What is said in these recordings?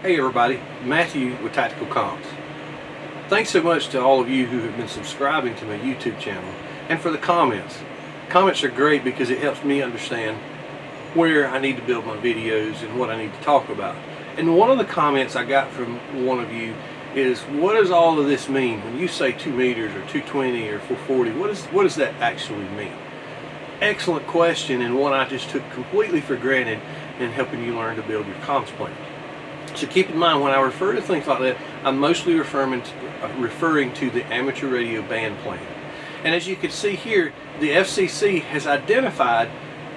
Hey everybody, Matthew with Tactical Comms. Thanks so much to all of you who have been subscribing to my YouTube channel and for the comments. Comments are great because it helps me understand where I need to build my videos and what I need to talk about. And one of the comments I got from one of you is, what does all of this mean? When you say 2 meters or 220 or 440, what does that actually mean? Excellent question, and one I just took completely for granted in helping you learn to build your comms plan. So keep in mind, when I refer to things like that, I'm mostly referring to the amateur radio band plan. And as you can see here, the FCC has identified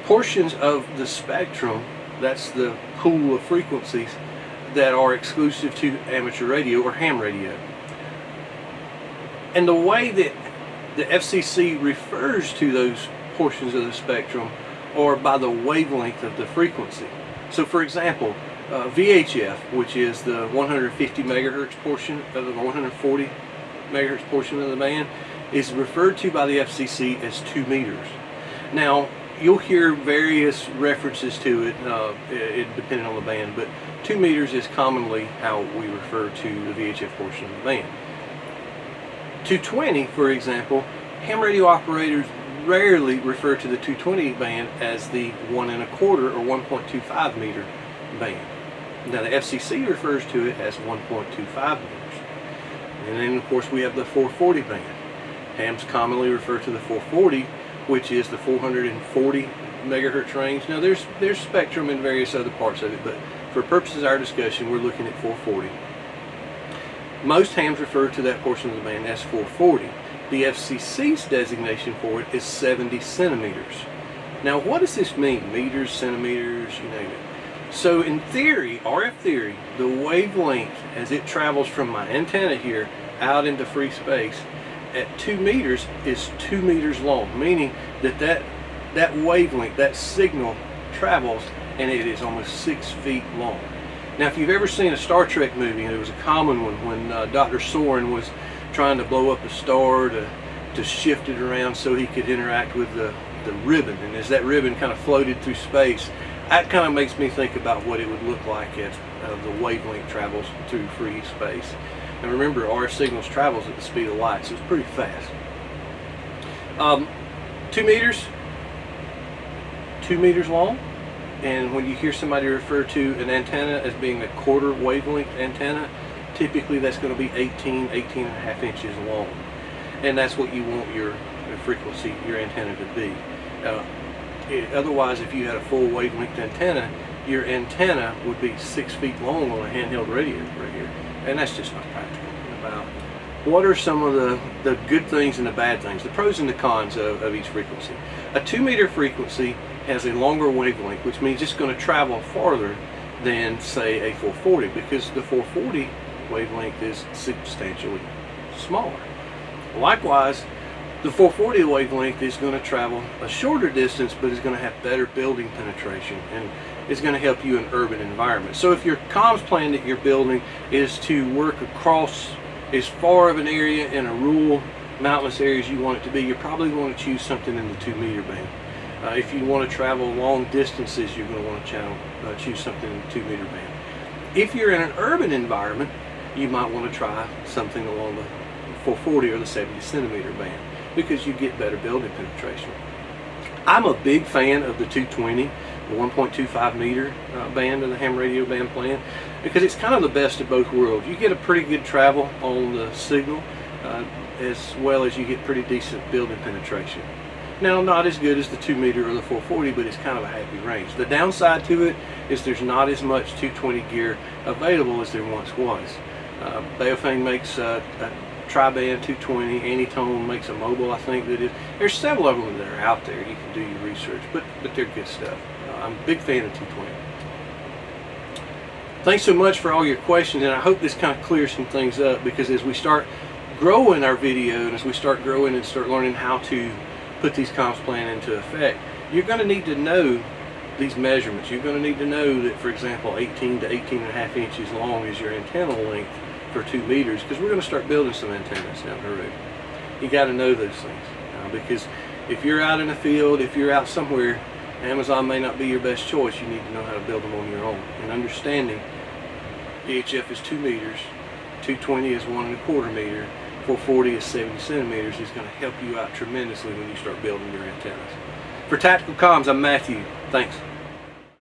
portions of the spectrum, that's the pool of frequencies, that are exclusive to amateur radio or ham radio. And the way that the FCC refers to those portions of the spectrum are by the wavelength of the frequency. So for example, VHF, which is the 150 megahertz portion of the 140 megahertz portion of the band, is referred to by the FCC as 2 meters. Now, you'll hear various references to it, depending on the band, but 2 meters is commonly how we refer to the VHF portion of the band. 220, for example, ham radio operators rarely refer to the 220 band as the 1 1/4 or 1.25 meter band. Now the FCC refers to it as 1.25 meters. And then of course we have the 440 band. Hams commonly refer to the 440, which is the 440 megahertz range. Now there's spectrum in various other parts of it, but for purposes of our discussion, we're looking at 440. Most hams refer to that portion of the band as 440. The FCC's designation for it is 70 centimeters. Now what does this mean? Meters, centimeters, you name it. So in theory, RF theory, the wavelength as it travels from my antenna here out into free space at 2 meters is 2 meters long, meaning that wavelength, that signal travels, and it is almost 6 feet long. Now if you've ever seen a Star Trek movie, and it was a common one when Dr. Soren was trying to blow up a star to shift it around so he could interact with the ribbon, and as that ribbon kind of floated through space, that kind of makes me think about what it would look like as the wavelength travels through free space. And remember, RF signals travels at the speed of light, so it's pretty fast. 2 meters, 2 meters long. And when you hear somebody refer to an antenna as being a quarter wavelength antenna, typically that's going to be 18 and a half inches long. And that's what you want your frequency, your antenna to be. Otherwise, if you had a full wavelength antenna, your antenna would be 6 feet long on a handheld radio right here. And that's just not practical. About what are some of the good things and the bad things, the pros and the cons of each frequency. A 2 meter frequency has a longer wavelength, which means it's going to travel farther than, say, a 440, because the 440 wavelength is substantially smaller. Likewise, the 440 wavelength is going to travel a shorter distance, but is going to have better building penetration, and is going to help you in urban environments. So if your comms plan that you're building is to work across as far of an area in a rural, mountainous area as you want it to be, you're probably going to choose something in the 2 meter band. If you want to travel long distances, you're going to want to choose something in the 2 meter band. If you're in an urban environment, you might want to try something along the 440 or the 70 centimeter band, because you get better building penetration. I'm a big fan of the 220, the 1.25 meter band of the ham radio band plan, because it's kind of the best of both worlds. You get a pretty good travel on the signal, as well as you get pretty decent building penetration. Now, not as good as the 2 meter or the 440, but it's kind of a happy range. The downside to it is there's not as much 220 gear available as there once was. Baofeng makes a tri-band 220, Anytone makes a mobile, I think that is. There's several of them that are out there. You can do your research, but they're good stuff. I'm a big fan of 220. Thanks so much for all your questions, and I hope this kind of clears some things up, because as we start growing our video, and as we start growing and start learning how to put these comms plan into effect, you're going to need to know these measurements. You're going to need to know that, for example, 18 to 18 and a half inches long is your antenna length for 2 meters, because we're going to start building some antennas down the road. You got to know those things, because if you're out in the field, if you're out somewhere, Amazon may not be your best choice. You need to know how to build them on your own, and understanding VHF is 2 meters, 220 is 1.25 meter, 440 is 70 centimeters. Is going to help you out tremendously when you start building your antennas. For Tactical Comms, I'm Matthew. Thanks.